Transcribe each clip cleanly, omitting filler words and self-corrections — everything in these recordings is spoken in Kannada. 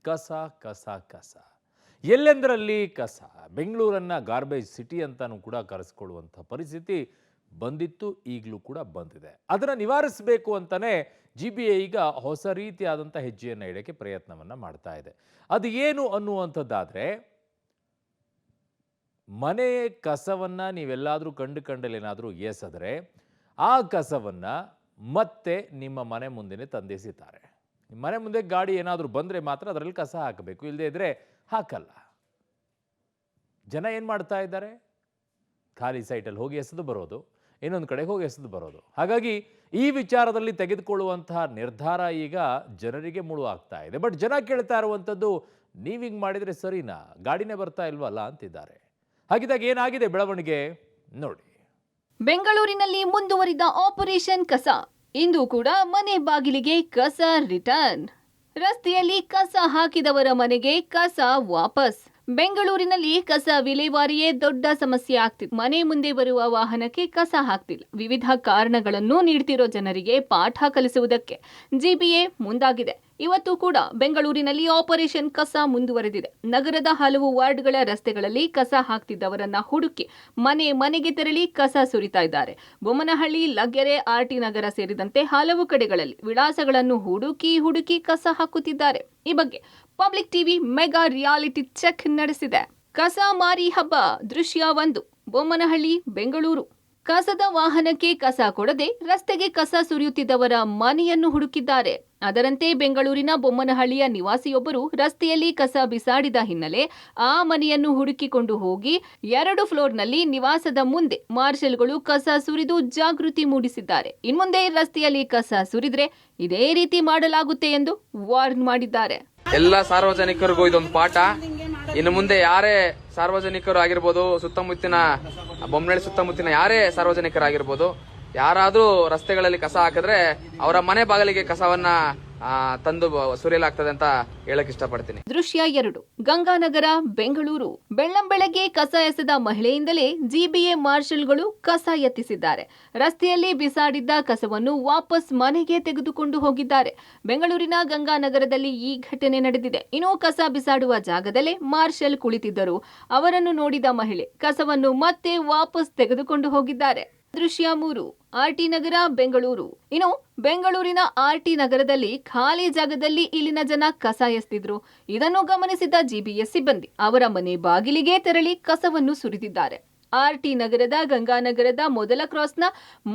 ಕಸ ಕಸ ಕಸ ಎಲ್ಲೆಂದರಲ್ಲಿ ಕಸ. ಬೆಂಗಳೂರನ್ನು ಗಾರ್ಬೇಜ್ ಸಿಟಿ ಅಂತಾನೂ ಕೂಡ ಕರೆಸ್ಕೊಳ್ಳುವಂಥ ಪರಿಸ್ಥಿತಿ ಬಂದಿತ್ತು, ಈಗಲೂ ಕೂಡ ಬಂದಿದೆ. ಅದನ್ನು ನಿವಾರಿಸಬೇಕು ಅಂತಲೇ GBA ಈಗ ಹೊಸ ರೀತಿಯಾದಂಥ ಹೆಜ್ಜೆಯನ್ನು ಇಡೋಕ್ಕೆ ಪ್ರಯತ್ನವನ್ನು ಮಾಡ್ತಾ ಇದೆ. ಅದು ಏನು ಅನ್ನುವಂಥದ್ದಾದರೆ, ಮನೆ ಕಸವನ್ನು ನೀವೆಲ್ಲಾದರೂ ಕಂಡಲ್ಲೇನಾದರೂ ಎಸೆದರೆ ಆ ಕಸವನ್ನು ಮತ್ತೆ ನಿಮ್ಮ ಮನೆ ಮುಂದೆನೇ ತಂದೆಸಿದ್ದಾರೆ. ಮನೆ ಮುಂದೆ ಗಾಡಿ ಏನಾದರೂ ಬಂದರೆ ಮಾತ್ರ ಅದರಲ್ಲಿ ಕಸ ಹಾಕಬೇಕು, ಇಲ್ಲದೇ ಇದ್ದರೆ ಹಾಕಲ್ಲ. ಜನ ಏನು ಮಾಡ್ತಾ ಇದ್ದಾರೆ? ಖಾಲಿ ಸೈಟಲ್ಲಿ ಹೋಗಿ ಎಸೆದು ಬರೋದು, ಇನ್ನೊಂದು ಕಡೆಗೆ ಹೋಗಿ ಎಸೆದು ಬರೋದು. ಹಾಗಾಗಿ ಈ ವಿಚಾರದಲ್ಲಿ ತೆಗೆದುಕೊಳ್ಳುವಂತಹ ನಿರ್ಧಾರ ಈಗ ಜನರಿಗೆ ಮುಳು ಆಗ್ತಾ ಇದೆ. ಬಟ್ ಜನ ಕೇಳ್ತಾ ಇರುವಂಥದ್ದು, ನೀವಿಂಗೆ ಮಾಡಿದರೆ ಸರಿನಾ, ಗಾಡಿನೇ ಬರ್ತಾ ಇಲ್ವಲ್ಲ ಅಂತಿದ್ದಾರೆ. ಹಾಗಿದ್ದಾಗ ಏನಾಗಿದೆ ಬೆಳವಣಿಗೆ ನೋಡಿ. ಬೆಂಗಳೂರಿನಲ್ಲಿ ಮುಂದುವರಿದ ಆಪರೇಷನ್ ಕಸ. ಇಂದು ಕೂಡ ಮನೆ ಬಾಗಿಲಿಗೆ ಕಸ ರಿಟರ್ನ್. ರಸ್ತೆಯಲ್ಲಿ ಕಸ ಹಾಕಿದವರ ಮನೆಗೆ ಕಸ ವಾಪಸ್. ಬೆಂಗಳೂರಿನಲ್ಲಿ ಕಸ ವಿಲೇವಾರಿಯೇ ದೊಡ್ಡ ಸಮಸ್ಯೆ ಆಗ್ತಿದೆ. ಮನೆ ಮುಂದೆ ಬರುವ ವಾಹನಕ್ಕೆ ಕಸ ಹಾಕ್ತಿಲ್ಲ. ವಿವಿಧ ಕಾರಣಗಳನ್ನು ನೀಡ್ತಿರೋ ಜನರಿಗೆ ಪಾಠ ಕಲಿಸುವುದಕ್ಕೆ GBA ಮುಂದಾಗಿದೆ. ಇವತ್ತು ಕೂಡ ಬೆಂಗಳೂರಿನಲ್ಲಿ ಆಪರೇಷನ್ ಕಸ ಮುಂದುವರೆದಿದೆ. ನಗರದ ಹಲವು ವಾರ್ಡ್ಗಳ ರಸ್ತೆಗಳಲ್ಲಿ ಕಸ ಹಾಕ್ತಿದ್ದವರನ್ನ ಹುಡುಕಿ ಮನೆ ಮನೆಗೆ ತೆರಳಿ ಕಸ ಸುರಿತಾ ಇದ್ದಾರೆ. ಬೊಮ್ಮನಹಳ್ಳಿ, ಲಗ್ಗೆರೆ, RT ನಗರ ಸೇರಿದಂತೆ ಹಲವು ಕಡೆಗಳಲ್ಲಿ ವಿಳಾಸಗಳನ್ನು ಹುಡುಕಿ ಕಸ ಹಾಕುತ್ತಿದ್ದಾರೆ. ಈ ಬಗ್ಗೆ Public TV mega reality check ನಡೆಸಿದೆ. ಕಸ ಮಾರಿ ಹಬ್ಬ ದೃಶ್ಯ 1, ಬೊಮ್ಮನಹಳ್ಳಿ, ಬೆಂಗಳೂರು. ಕಸದ ವಾಹನಕ್ಕೆ ಕಸ ಕೊಡದೆ ರಸ್ತೆಗೆ ಕಸ ಸುರಿಯುತ್ತಿದ್ದವರ ಮನೆಯನ್ನು ಹುಡುಕಿದ್ದಾರೆ. ಅದರಂತೆ ಬೆಂಗಳೂರಿನ ಬೊಮ್ಮನಹಳ್ಳಿಯ ನಿವಾಸಿಯೊಬ್ಬರು ರಸ್ತೆಯಲ್ಲಿ ಕಸ ಬಿಸಾಡಿದ ಹಿನ್ನೆಲೆ ಆ ಮನೆಯನ್ನು ಹುಡುಕಿಕೊಂಡು ಹೋಗಿ 2 ಫ್ಲೋರ್ನಲ್ಲಿ ನಿವಾಸದ ಮುಂದೆ ಮಾರ್ಷಲ್ಗಳು ಕಸ ಸುರಿದು ಜಾಗೃತಿ ಮೂಡಿಸಿದ್ದಾರೆ. ಇನ್ಮುಂದೆ ರಸ್ತೆಯಲ್ಲಿ ಕಸ ಸುರಿದ್ರೆ ಇದೇ ರೀತಿ ಮಾಡಲಾಗುತ್ತೆ ಎಂದು ವಾರ್ನ್ ಮಾಡಿದ್ದಾರೆ. ಎಲ್ಲ ಸಾರ್ವಜನಿಕರಿಗೂ ಇದೊಂದು ಪಾಠ. ಇನ್ನು ಮುಂದೆ ಯಾರೇ ಸಾರ್ವಜನಿಕರು ಆಗಿರ್ಬೋದು, ಸುತ್ತಮುತ್ತಿನ ಬೊಮ್ಮನಹಳ್ಳಿ ಸುತ್ತಮುತ್ತಿನ ಯಾರೇ ಸಾರ್ವಜನಿಕರಾಗಿರ್ಬೋದು, ಯಾರಾದ್ರೂ ರಸ್ತೆಗಳಲ್ಲಿ ಕಸ ಹಾಕಿದ್ರೆ ಅವರ ಮನೆ ಬಾಗಿಲಿಗೆ ಕಸವನ್ನ ತಂದು ಸುರಿಯಲಾಗ್ತದೆ ಅಂತ ಹೇಳಕ್ ಇಷ್ಟಪಡ್ತೀನಿ. ದೃಶ್ಯ 2, ಗಂಗಾನಗರ, ಬೆಂಗಳೂರು. ಬೆಳ್ಳಂಬೆಳಗ್ಗೆ ಕಸ ಎಸೆದ ಮಹಿಳೆಯಿಂದಲೇ GBA ಮಾರ್ಷಲ್ಗಳು ಕಸ ಎತ್ತಿಸಿದ್ದಾರೆ. ರಸ್ತೆಯಲ್ಲಿ ಬಿಸಾಡಿದ್ದ ಕಸವನ್ನು ವಾಪಸ್ ಮನೆಗೆ ತೆಗೆದುಕೊಂಡು ಹೋಗಿದ್ದಾರೆ. ಬೆಂಗಳೂರಿನ ಗಂಗಾನಗರದಲ್ಲಿ ಈ ಘಟನೆ ನಡೆದಿದೆ. ಇನ್ನು ಕಸ ಬಿಸಾಡುವ ಜಾಗದಲ್ಲೇ ಮಾರ್ಷಲ್ ಕುಳಿತಿದ್ದರು. ಅವರನ್ನು ನೋಡಿದ ಮಹಿಳೆ ಕಸವನ್ನು ಮತ್ತೆ ವಾಪಸ್ ತೆಗೆದುಕೊಂಡು ಹೋಗಿದ್ದಾರೆ. ದೃಶ್ಯ 3, RT ನಗರ, ಬೆಂಗಳೂರು. ಇನ್ನು ಬೆಂಗಳೂರಿನ RT ನಗರದಲ್ಲಿ ಖಾಲಿ ಜಾಗದಲ್ಲಿ ಇಲ್ಲಿನ ಜನ ಕಸ ಎಸೆದಿದ್ರು. ಇದನ್ನು ಗಮನಿಸಿದ GBA ಸಿಬ್ಬಂದಿ ಅವರ ಮನೆ ಬಾಗಿಲಿಗೆ ತೆರಳಿ ಕಸವನ್ನು ಸುರಿದಿದ್ದಾರೆ. RT ನಗರದ ಗಂಗಾನಗರದ ಮೊದಲ ಕ್ರಾಸ್ನ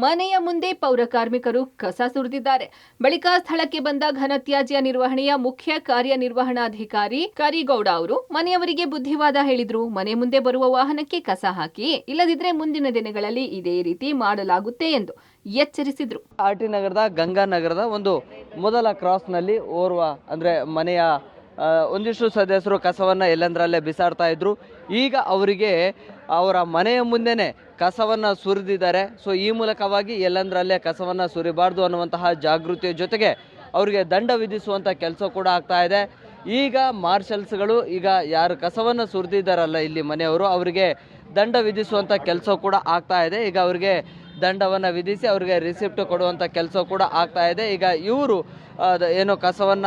ಮನೆಯ ಮುಂದೆ ಪೌರ ಕಾರ್ಮಿಕರು ಕಸ ಸುರಿದಿದ್ದಾರೆ. ಬಳಿಕ ಸ್ಥಳಕ್ಕೆ ಬಂದ ಘನತ್ಯಾಜ್ಯ ನಿರ್ವಹಣೆಯ ಮುಖ್ಯ ಕಾರ್ಯನಿರ್ವಹಣಾಧಿಕಾರಿ ಕರಿಗೌಡ ಅವರು ಮನೆಯವರಿಗೆ ಬುದ್ಧಿವಾದ ಹೇಳಿದ್ರು. ಮನೆ ಮುಂದೆ ಬರುವ ವಾಹನಕ್ಕೆ ಕಸ ಹಾಕಿ, ಇಲ್ಲದಿದ್ರೆ ಮುಂದಿನ ದಿನಗಳಲ್ಲಿ ಇದೇ ರೀತಿ ಮಾಡಲಾಗುತ್ತೆ ಎಂದು ಎಚ್ಚರಿಸಿದ್ರು. RT ನಗರದ ಗಂಗಾನಗರದ ಒಂದು ಮೊದಲ ಕ್ರಾಸ್ನಲ್ಲಿ ಓರ್ವ ಅಂದ್ರೆ ಮನೆಯ ಒಂದಿಷ್ಟು ಸದಸ್ಯರು ಕಸವನ್ನ ಎಲ್ಲೆಂದರಲ್ಲೇ ಬಿಸಾಡ್ತಾ ಇದ್ರು. ಈಗ ಅವರಿಗೆ ಅವರ ಮನೆಯ ಮುಂದೆನೆ ಕಸವನ್ನ ಸುರಿದಿದ್ದಾರೆ. ಸೊ ಈ ಮೂಲಕವಾಗಿ ಎಲ್ಲೆಂದರಲ್ಲೇ ಕಸವನ್ನ ಸುರಿಬಾರ್ದು ಅನ್ನುವಂತಹ ಜಾಗೃತಿಯ ಜೊತೆಗೆ ಅವರಿಗೆ ದಂಡ ವಿಧಿಸುವಂತ ಕೆಲಸ ಕೂಡ ಆಗ್ತಾ ಇದೆ. ಈಗ ಮಾರ್ಷಲ್ಸ್ಗಳು ಈಗ ಯಾರು ಕಸವನ್ನ ಸುರಿದಿದ್ದಾರಲ್ಲ ಇಲ್ಲಿ ಮನೆಯವರು, ಅವರಿಗೆ ದಂಡ ವಿಧಿಸುವಂತ ಕೆಲಸ ಕೂಡ ಆಗ್ತಾ ಇದೆ. ಈಗ ಅವರಿಗೆ ದಂಡವನ್ನ ವಿಧಿಸಿ ಅವರಿಗೆ ರಿಸಿಪ್ಟ್ ಕೊಡುವಂತ ಕೆಲಸ ಕೂಡ ಆಗ್ತಾ ಇದೆ. ಈಗ ಇವರು ಏನು ಕಸವನ್ನ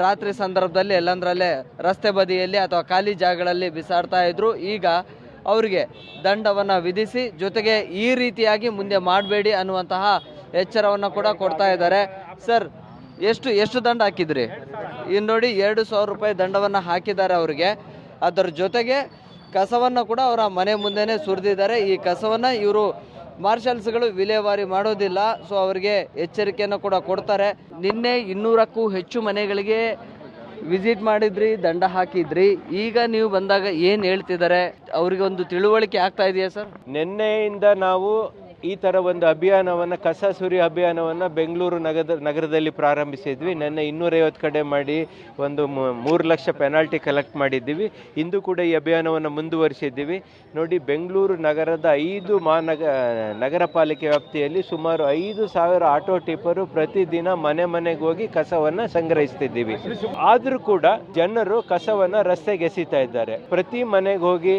ರಾತ್ರಿ ಸಂದರ್ಭದಲ್ಲಿ ಎಲ್ಲಂದ್ರಲ್ಲೇ ರಸ್ತೆ ಬದಿಯಲ್ಲಿ ಅಥವಾ ಖಾಲಿ ಜಾಗಗಳಲ್ಲಿ ಬಿಸಾಡ್ತಾ ಇದ್ರು. ಈಗ ಅವರಿಗೆ ದಂಡವನ್ನ ವಿಧಿಸಿ ಜೊತೆಗೆ ಈ ರೀತಿಯಾಗಿ ಮುಂದೆ ಮಾಡಬೇಡಿ ಅನ್ನುವಂತಹ ಎಚ್ಚರವನ್ನು ಕೂಡ ಕೊಡ್ತಾ ಇದ್ದಾರೆ. ಸರ್, ಎಷ್ಟು ದಂಡ ಹಾಕಿದ್ರಿ? ಇನ್ನು ನೋಡಿ 2,000 ರೂಪಾಯಿ ದಂಡವನ್ನ ಹಾಕಿದ್ದಾರೆ ಅವರಿಗೆ. ಅದರ ಜೊತೆಗೆ ಕಸವನ್ನ ಕೂಡ ಅವರ ಮನೆ ಮುಂದೆನೆ ಸುರಿದಿದ್ದಾರೆ. ಈ ಕಸವನ್ನ ಇವರು ಮಾರ್ಷಲ್ಸ್ಗಳು ವಿಲೇವಾರಿ ಮಾಡೋದಿಲ್ಲ. ಸೊ ಅವರಿಗೆ ಎಚ್ಚರಿಕೆಯನ್ನು ಕೂಡ ಕೊಡ್ತಾರೆ. ನಿನ್ನೆ 200ಕ್ಕೂ ಹೆಚ್ಚು ಮನೆಗಳಿಗೆ ವಿಸಿಟ್ ಮಾಡಿದ್ರಿ, ದಂಡ ಹಾಕಿದ್ರಿ. ಈಗ ನೀವು ಬಂದಾಗ ಏನು ಹೇಳ್ತಿದ್ದಾರೆ? ಅವರಿಗೆ ಒಂದು ತಿಳುವಳಿಕೆ ಆಗ್ತಾ ಇದೆಯಾ ಸರ್? ನಿನ್ನೆಯಿಂದ ನಾವು ಈ ಥರ ಒಂದು ಅಭಿಯಾನವನ್ನು, ಕಸ ಸುರಿ ಅಭಿಯಾನವನ್ನು ಬೆಂಗಳೂರು ನಗರದಲ್ಲಿ ಪ್ರಾರಂಭಿಸಿದ್ವಿ. ನಿನ್ನೆ 250 ಕಡೆ ಮಾಡಿ ಒಂದು 3 ಲಕ್ಷ ಪೆನಾಲ್ಟಿ ಕಲೆಕ್ಟ್ ಮಾಡಿದ್ದೀವಿ. ಇಂದು ಕೂಡ ಈ ಅಭಿಯಾನವನ್ನು ಮುಂದುವರಿಸಿದ್ದೀವಿ. ನೋಡಿ, ಬೆಂಗಳೂರು ನಗರದ 5 ನಗರ ಪಾಲಿಕೆ ವ್ಯಾಪ್ತಿಯಲ್ಲಿ ಸುಮಾರು 5,000 ಆಟೋ ಟಿಪ್ಪರು ಪ್ರತಿದಿನ ಮನೆಗೆ ಹೋಗಿ ಕಸವನ್ನು ಸಂಗ್ರಹಿಸ್ತಿದ್ದೀವಿ. ಆದರೂ ಕೂಡ ಜನರು ಕಸವನ್ನು ರಸ್ತೆಗೆ ಎಸಿತಾ ಇದ್ದಾರೆ. ಪ್ರತಿ ಮನೆಗೆ ಹೋಗಿ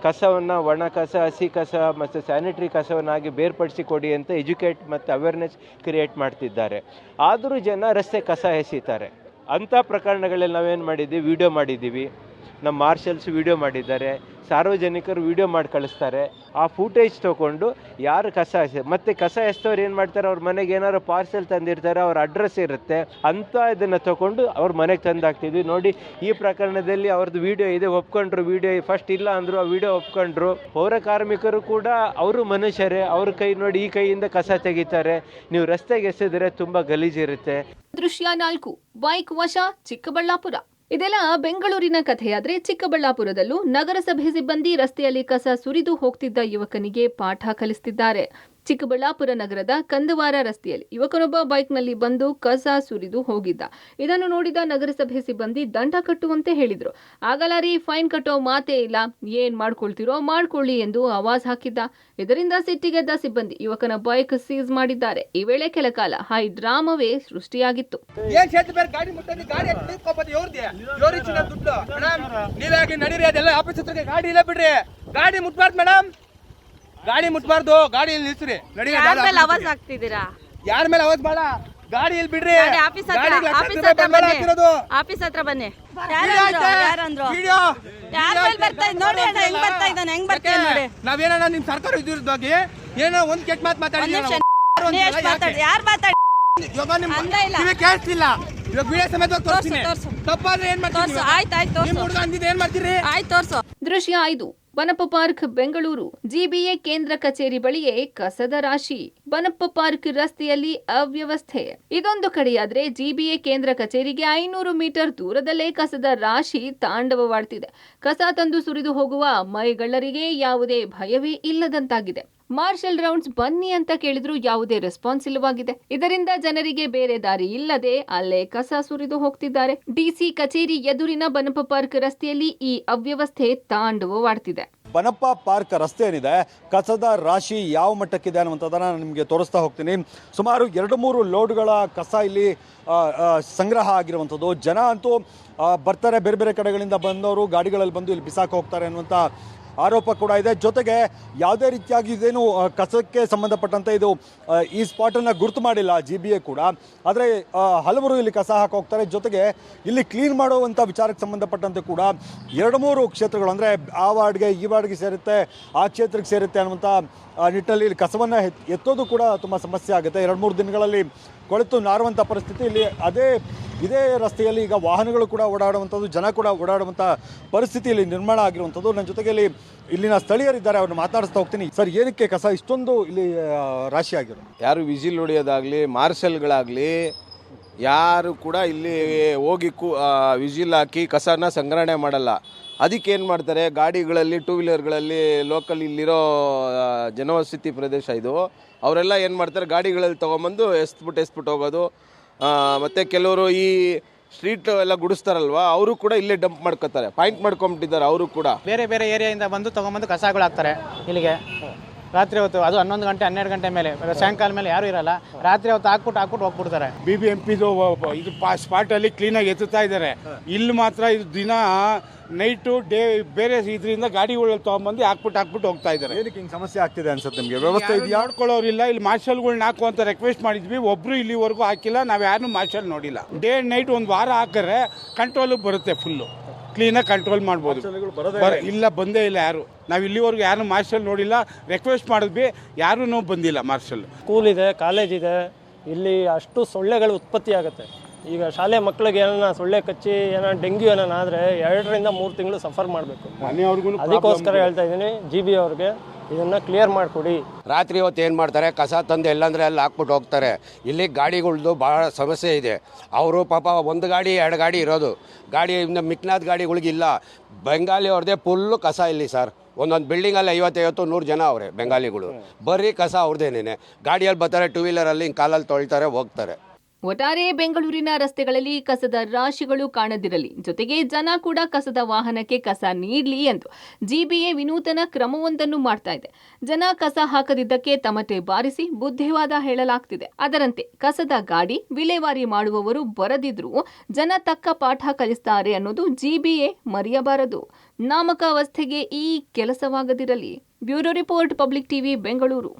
ಕಸವನ್ನು, ಒಣ ಕಸ, ಹಸಿ ಕಸ ಮತ್ತು ಸ್ಯಾನಿಟರಿ ಕಸವನ್ನಾಗಿ ಬೇರ್ಪಡಿಸಿ ಕೊಡಿ ಅಂತ ಎಜುಕೇಟ್ ಮತ್ತು ಅವೇರ್ನೆಸ್ ಕ್ರಿಯೇಟ್ ಮಾಡ್ತಿದ್ದಾರೆ. ಆದರೂ ಜನ ರಸ್ತೆ ಕಸ ಎಸಿತಾರೆ. ಅಂಥ ಪ್ರಕರಣಗಳಲ್ಲಿ ನಾವೇನು ಮಾಡಿದ್ದೀವಿ, ವಿಡಿಯೋ ಮಾಡಿದ್ದೀವಿ, ನಮ್ಮ ಮಾರ್ಷಲ್ಸ್ ವಿಡಿಯೋ ಮಾಡಿದ್ದಾರೆ, ಸಾರ್ವಜನಿಕರು ವಿಡಿಯೋ ಮಾಡಿ ಕಳಿಸ್ತಾರೆ. ಆ ಫೂಟೇಜ್ ತೊಗೊಂಡು ಯಾರು ಕಸ ಮತ್ತು ಕಸ ಎಸ್ತವ್ರು ಏನು ಮಾಡ್ತಾರೆ, ಅವ್ರ ಮನೆಗೆ ಏನಾದ್ರು ಪಾರ್ಸೆಲ್ ತಂದಿರ್ತಾರೆ, ಅವ್ರ ಅಡ್ರೆಸ್ ಇರುತ್ತೆ, ಅಂಥ ಇದನ್ನು ತೊಗೊಂಡು ಅವ್ರ ಮನೆಗೆ ತಂದು ಹಾಕ್ತಿದ್ವಿ. ನೋಡಿ, ಈ ಪ್ರಕರಣದಲ್ಲಿ ಅವ್ರದ್ದು ವಿಡಿಯೋ ಇದೆ, ಒಪ್ಕೊಂಡ್ರು. ವಿಡಿಯೋ ಫಸ್ಟ್ ಇಲ್ಲ ಅಂದರು, ಆ ವಿಡಿಯೋ ಒಪ್ಕೊಂಡ್ರು. ಪೌರ ಕಾರ್ಮಿಕರು ಕೂಡ ಅವರು ಮನುಷ್ಯರೇ, ಅವ್ರ ಕೈ ನೋಡಿ, ಈ ಕೈಯಿಂದ ಕಸ ತೆಗಿತಾರೆ. ನೀವು ರಸ್ತೆಗೆ ಎಸೆದರೆ ತುಂಬ ಗಲೀಜಿರುತ್ತೆ. ದೃಶ್ಯ 4 ಬೈಕ್ ವಶ ಚಿಕ್ಕಬಳ್ಳಾಪುರ. ಇದೆಲ್ಲ ಬೆಂಗಳೂರಿನ ಕಥೆಯಾದ್ರೆ ಚಿಕ್ಕಬಳ್ಳಾಪುರದಲ್ಲೂ ನಗರಸಭೆ ಸಿಬ್ಬಂದಿ ರಸ್ತೆಯಲ್ಲಿ ಕಸ ಸುರಿದು ಹೋಗ್ತಿದ್ದ ಯುವಕನಿಗೆ ಪಾಠ ಕಲಿಸ್ತಿದ್ದಾರೆ. ಚಿಕ್ಕಬಳ್ಳಾಪುರ ನಗರದ ಕಂದವಾರ ರಸ್ತೆಯಲ್ಲಿ ಯುವಕನೊಬ್ಬ ಬೈಕ್ನಲ್ಲಿ ಬಂದು ಕಸ ಸುರಿದು ಹೋಗಿದ್ದ. ಇದನ್ನು ನೋಡಿದ ನಗರಸಭೆ ಸಿಬ್ಬಂದಿ ದಂಡ ಕಟ್ಟುವಂತೆ ಹೇಳಿದ್ರು. ಆಗಲ್ಲ ರೀ, ಫೈನ್ ಕಟ್ಟೋ ಮಾತೇ ಇಲ್ಲ, ಏನ್ ಮಾಡ್ಕೊಳ್ತಿರೋ ಮಾಡ್ಕೊಳ್ಳಿ ಎಂದು ಆವಾಜ್ ಹಾಕಿದ್ದ. ಇದರಿಂದ ಸಿಟ್ಟಿಗೆದ್ದ ಸಿಬ್ಬಂದಿ ಯುವಕನ ಬೈಕ್ ಸೀಸ್ ಮಾಡಿದ್ದಾರೆ. ಈ ವೇಳೆ ಕೆಲ ಕಾಲ ಹೈ ಡ್ರಾಮವೇ ಸೃಷ್ಟಿಯಾಗಿತ್ತು. ಗಾಡಿ ಮುಟ್ಬಾರ್ದು ಮೇಡಮ್, ಗಾಡಿ ಮುಟ್ಬಾರ್ದು, ಗಾಡಿ ಇಲ್ಲಿ ನಿಲ್ಸ್ರಿ. ಅವಾಜ್ ಆಗ್ತಿದ್ದೀರಾ? ಯಾರ ಮೇಲೆ ಅವಾಜ್ ಬೇಡ, ಗಾಡಿ ಇಲ್ಲಿ ಬಿಡ್ರಿ. ಆಫೀಸ್ ಹತ್ರ ಬನ್ನಿ. ನಾವೇನ ನಿಮ್ ಸರ್ಕಾರ ಇದ್ರದಾಗಿ ಏನೋ ಒಂದ್ ಕೆಟ್ಟ ಮಾತು ಮಾತಾಡಿಲ್ಲ. ಕೇಳಿಸ್ತಿಲ್ಲ. ಇವಾಗ ವಿಡಿಯೋ ಸಮೇತ ತೋರಿಸ್ತೀನಿ. ತಪ್ಪಾದ್ರೆ ಏನ್ ಮಾಡ್ತೀರಿ? ನಿಮ್ ಹುಡುಗ ಅಂದಿದ್ದು ಏನ್ ಮಾಡ್ತೀರಿ? ದೃಶ್ಯ 5 ಬನಪ್ಪ ಪಾರ್ಕ್ ಬೆಂಗಳೂರು. ಜಿಬಿಎ ಕೇಂದ್ರ ಕಚೇರಿ ಬಳಿಯೇ ಕಸದ ರಾಶಿ. ಬನಪ್ಪ ಪಾರ್ಕ್ ರಸ್ತೆಯಲ್ಲಿ ಅವ್ಯವಸ್ಥೆ. ಇದೊಂದು ಕಡೆಯಾದ್ರೆ ಜಿಬಿಎ ಕೇಂದ್ರ ಕಚೇರಿಗೆ 500 ಮೀಟರ್ ದೂರದಲ್ಲೇ ಕಸದ ರಾಶಿ ತಾಂಡವವಾಡ್ತಿದೆ. ಕಸ ತಂದು ಸುರಿದು ಹೋಗುವ ಮೈಗಳ್ಳರಿಗೆ ಯಾವುದೇ ಭಯವೇ ಇಲ್ಲದಂತಾಗಿದೆ. ಮಾರ್ಷಲ್ ರೌಂಡ್ಸ್ ಬನ್ನಿ ಅಂತ ಕೇಳಿದ್ರು ಯಾವುದೇ ರೆಸ್ಪಾನ್ಸ್ ಇಲ್ಲವಾಗಿದೆ. ಇದರಿಂದ ಜನರಿಗೆ ಬೇರೆ ದಾರಿ ಇಲ್ಲದೆ ಅಲ್ಲೇ ಕಸ ಸುರಿದು ಹೋಗ್ತಿದ್ದಾರೆ. ಡಿಸಿ ಕಚೇರಿ ಎದುರಿನ ಬನಪ್ಪ ಪಾರ್ಕ್ ರಸ್ತೆಯಲ್ಲಿ ಈ ಅವ್ಯವಸ್ಥೆ ತಾಂಡವವಾಡ್ತಿದೆ. ಬನಪ್ಪ ಪಾರ್ಕ್ ರಸ್ತೆ ಏನಿದೆ, ಕಸದ ರಾಶಿ ಯಾವ ಮಟ್ಟಕ್ಕಿದೆ ಅನ್ನುವಂಥದ್ದನ್ನು ನಾನು ನಿಮಗೆ ತೋರಿಸ್ತಾ ಹೋಗ್ತೀನಿ. ಸುಮಾರು 2-3 ಲೋಡ್ಗಳ ಕಸ ಇಲ್ಲಿ ಸಂಗ್ರಹ ಆಗಿರುವಂಥದ್ದು. ಜನ ಅಂತೂ ಬರ್ತಾರೆ, ಬೇರೆ ಬೇರೆ ಕಡೆಗಳಿಂದ ಬಂದವರು ಗಾಡಿಗಳಲ್ಲಿ ಬಂದು ಇಲ್ಲಿ ಬಿಸಾಕ ಹೋಗ್ತಾರೆ ಅನ್ನುವಂಥ ಆರೋಪ ಕೂಡ ಇದೆ. ಜೊತೆಗೆ ಯಾವುದೇ ರೀತಿಯಾಗಿ ಇದೇನು ಕಸಕ್ಕೆ ಸಂಬಂಧಪಟ್ಟಂತೆ ಇದು ಈ ಸ್ಪಾಟನ್ನು ಗುರುತು ಮಾಡಿಲ್ಲ GBA ಕೂಡ. ಆದರೆ ಹಲವರು ಇಲ್ಲಿ ಕಸ ಹಾಕಿ ಹೋಗ್ತಾರೆ. ಜೊತೆಗೆ ಇಲ್ಲಿ ಕ್ಲೀನ್ ಮಾಡುವಂಥ ವಿಚಾರಕ್ಕೆ ಸಂಬಂಧಪಟ್ಟಂತೆ ಕೂಡ 2-3 ಕ್ಷೇತ್ರಗಳು, ಅಂದರೆ ಆ ವಾರ್ಡ್ಗೆ ಈ ವಾರ್ಡ್ಗೆ ಸೇರುತ್ತೆ, ಆ ಕ್ಷೇತ್ರಕ್ಕೆ ಸೇರುತ್ತೆ ಅನ್ನುವಂಥ ನಿಟ್ಟಿನಲ್ಲಿ ಇಲ್ಲಿ ಕಸವನ್ನು ಎತ್ತೋದು ಕೂಡ ತುಂಬ ಸಮಸ್ಯೆ ಆಗುತ್ತೆ. 2-3 ದಿನಗಳಲ್ಲಿ ಕೊಳೆತು ನಾರುವಂಥ ಪರಿಸ್ಥಿತಿ ಇಲ್ಲಿ ಇದೇ ರಸ್ತೆಯಲ್ಲಿ ಈಗ ವಾಹನಗಳು ಕೂಡ ಓಡಾಡುವಂಥದ್ದು, ಜನ ಕೂಡ ಓಡಾಡುವಂಥ ಪರಿಸ್ಥಿತಿ ಇಲ್ಲಿ ನಿರ್ಮಾಣ ಆಗಿರುವಂಥದ್ದು. ನನ್ನ ಜೊತೆಗೆ ಇಲ್ಲಿನ ಸ್ಥಳೀಯರಿದ್ದಾರೆ, ಅವ್ರನ್ನ ಮಾತಾಡಿಸ್ತಾ ಹೋಗ್ತೀನಿ. ಸರ್, ಏನಕ್ಕೆ ಕಸ ಇಷ್ಟೊಂದು ಇಲ್ಲಿ ರಾಶಿ ಆಗಿರೋ? ಯಾರು ವಿಜಿಲ್ ಹೊಡೆಯೋದಾಗಲಿ, ಮಾರ್ಷಲ್ಗಳಾಗಲಿ ಯಾರು ಕೂಡ ಇಲ್ಲಿ ಹೋಗಿ ವಿಜಿಲ್ ಹಾಕಿ ಕಸನ ಸಂಗ್ರಹಣೆ ಮಾಡಲ್ಲ. ಅದಕ್ಕೆ ಏನು ಮಾಡ್ತಾರೆ, ಗಾಡಿಗಳಲ್ಲಿ, ಟೂ ವೀಲರ್ಗಳಲ್ಲಿ, ಲೋಕಲ್ ಇಲ್ಲಿರೋ ಜನವಸತಿ ಪ್ರದೇಶ ಇದು, ಅವರೆಲ್ಲ ಏನು ಮಾಡ್ತಾರೆ, ಗಾಡಿಗಳಲ್ಲಿ ತೊಗೊಂಬಂದು ಎಸ್ಬಿಟ್ಟು ಹೋಗೋದು. ಮತ್ತು ಕೆಲವರು ಈ ಸ್ಟ್ರೀಟ್ ಎಲ್ಲ ಗುಡಿಸ್ತಾರಲ್ವಾ, ಅವರು ಕೂಡ ಇಲ್ಲೇ ಡಂಪ್ ಮಾಡ್ಕೋತಾರೆ, ಪಾಯಿಂಟ್ ಮಾಡ್ಕೊಂಬಿಟ್ಟಿದ್ದಾರೆ. ಅವರು ಕೂಡ ಬೇರೆ ಬೇರೆ ಏರಿಯಾಯಿಂದ ಬಂದು ತೊಗೊಂಬಂದು ಕಸಗಳು ಹಾಕ್ತಾರೆ ಇಲ್ಲಿಗೆ ರಾತ್ರಿ ಹೊತ್ತು. ಅದು 11 ಗಂಟೆ 12 ಗಂಟೆ ಮೇಲೆ, ಸಾಯಂಕಾಲ ಮೇಲೆ ಯಾರು ಇರಲ್ಲ. ರಾತ್ರಿ ಹೊತ್ತು ಹಾಕ್ಬಿಟ್ಟು ಹೋಗ್ಬಿಡ್ತಾರೆ. BBMPದು ಇದು ಸ್ಪಾಟಲ್ಲಿ ಕ್ಲೀನಾಗಿ ಎತ್ತುತ್ತಾ ಇದ್ದಾರೆ. ಇಲ್ಲಿ ಮಾತ್ರ ಇದು ದಿನ ನೈಟು ಡೇ ಬೇರೆ ಇದರಿಂದ ಗಾಡಿಗಳು ತೊಗೊಂಬಂದು ಹಾಕ್ಬಿಟ್ಟು ಹೋಗ್ತಾ ಇದ್ದಾರೆ. ಏನಕ್ಕೆ ಹಿಂಗೆ ಸಮಸ್ಯೆ ಆಗ್ತಿದೆ ಅನ್ಸುತ್ತೆ ನಿಮಗೆ? ವ್ಯವಸ್ಥೆ ಇದೆಯಾ? ನೋಡ್ಕೊಳ್ಳೋರಿಲ್ಲ. ಇಲ್ಲಿ ಮಾರ್ಷಲ್ಗಳ್ನ ಹಾಕು ಅಂತ ರಿಕ್ವೆಸ್ಟ್ ಮಾಡಿದ್ವಿ, ಒಬ್ರು ಇಲ್ಲಿವರೆಗೂ ಹಾಕಿಲ್ಲ. ನಾವು ಯಾರನ್ನೂ ಮಾರ್ಷಲ್ ನೋಡಿಲ್ಲ. ಡೇ ಅಂಡ್ ನೈಟ್ ಒಂದು ವಾರ ಹಾಕಿದ್ರೆ ಕಂಟ್ರೋಲ್ ಬರುತ್ತೆ, ಫುಲ್ಲು ಕ್ಲೀನಾಗಿ ಕಂಟ್ರೋಲ್ ಮಾಡ್ಬೋದು. ಇಲ್ಲ, ಬಂದೇ ಇಲ್ಲ ಯಾರು. ನಾವು ಇಲ್ಲಿವರೆಗೂ ಯಾರು ಮಾರ್ಷಲ್ ನೋಡಿಲ್ಲ. ರಿಕ್ವೆಸ್ಟ್ ಮಾಡಿದ್ವಿ, ಯಾರೂ ಬಂದಿಲ್ಲ ಮಾರ್ಷಲ್. ಸ್ಕೂಲ್ ಇದೆ, ಕಾಲೇಜ್ ಇದೆ, ಇಲ್ಲಿ ಅಷ್ಟು ಸೊಳ್ಳೆಗಳು ಉತ್ಪತ್ತಿ ಆಗುತ್ತೆ. ಈಗ ಶಾಲೆ ಮಕ್ಕಳಿಗೆ ಏನಾರ ಸೊಳ್ಳೆ ಕಚ್ಚಿ ಏನಾರ ಡೆಂಗ್ಯೂ ಏನಾರ ಆದರೆ 2ರಿಂದ 3 ತಿಂಗಳು ಸಫರ್ ಮಾಡಬೇಕು. ಅದಕ್ಕೋಸ್ಕರ ಹೇಳ್ತಾ ಇದ್ದೀನಿ GBA ಅವ್ರಿಗೆ, ಇದನ್ನು ಕ್ಲಿಯರ್ ಮಾಡಿಕೊಡಿ. ರಾತ್ರಿ ಹೊತ್ತು ಏನು ಮಾಡ್ತಾರೆ, ಕಸ ತಂದು ಎಲ್ಲಂದ್ರೆ ಅಲ್ಲಿ ಹಾಕ್ಬಿಟ್ಟು ಹೋಗ್ತಾರೆ. ಇಲ್ಲಿ ಗಾಡಿಗಳ್ದು ಭಾಳ ಸಮಸ್ಯೆ ಇದೆ. ಅವರು ಪಾಪ 1 ಗಾಡಿ 2 ಗಾಡಿ ಇರೋದು, ಗಾಡಿ ಮಿಕ್ನಾದ ಗಾಡಿಗಳಿಗಿಲ್ಲ. ಬೆಂಗಾಲಿ ಅವ್ರದ್ದೇ ಫುಲ್ಲು ಕಸ ಇಲ್ಲಿ ಸರ್. ಒಂದೊಂದು ಬಿಲ್ಡಿಂಗಲ್ಲಿ 50-100 ಜನ ಅವರೇ ಬೆಂಗಾಲಿಗಳು. ಬರೀ ಕಸ ಅವ್ರದ್ದೇನೇನೆ. ಗಾಡಿಯಲ್ಲಿ ಬರ್ತಾರೆ, ಟೂ ವೀಲರಲ್ಲಿ ಹಿಂಗೆ ಕಾಲಲ್ಲಿ ತೊಳ್ತಾರೆ, ಹೋಗ್ತಾರೆ. ಒಟ್ಟಾರೆ ಬೆಂಗಳೂರಿನ ರಸ್ತೆಗಳಲ್ಲಿ ಕಸದ ರಾಶಿಗಳು ಕಾಣದಿರಲಿ, ಜೊತೆಗೆ ಜನ ಕೂಡ ಕಸದ ವಾಹನಕ್ಕೆ ಕಸ ನೀಡಲಿ ಎಂದು GBA ವಿನೂತನ ಕ್ರಮವೊಂದನ್ನು ಮಾಡ್ತಾ ಇದೆ. ಜನ ಕಸ ಹಾಕದಿದ್ದಕ್ಕೆ ತಮಟೆ ಬಾರಿಸಿ ಬುದ್ಧಿವಾದ ಹೇಳಲಾಗ್ತಿದೆ. ಅದರಂತೆ ಕಸದ ಗಾಡಿ ವಿಲೇವಾರಿ ಮಾಡುವವರು ಬರದಿದ್ರೂ ಜನ ತಕ್ಕ ಪಾಠ ಕಲಿಸ್ತಾರೆ ಅನ್ನೋದು GBA ಮರೆಯಬಾರದು. ನಾಮಕಾವಸ್ಥೆಗೆ ಈ ಕೆಲಸವಾಗದಿರಲಿ. Bureau report, public TV, Bengaluru.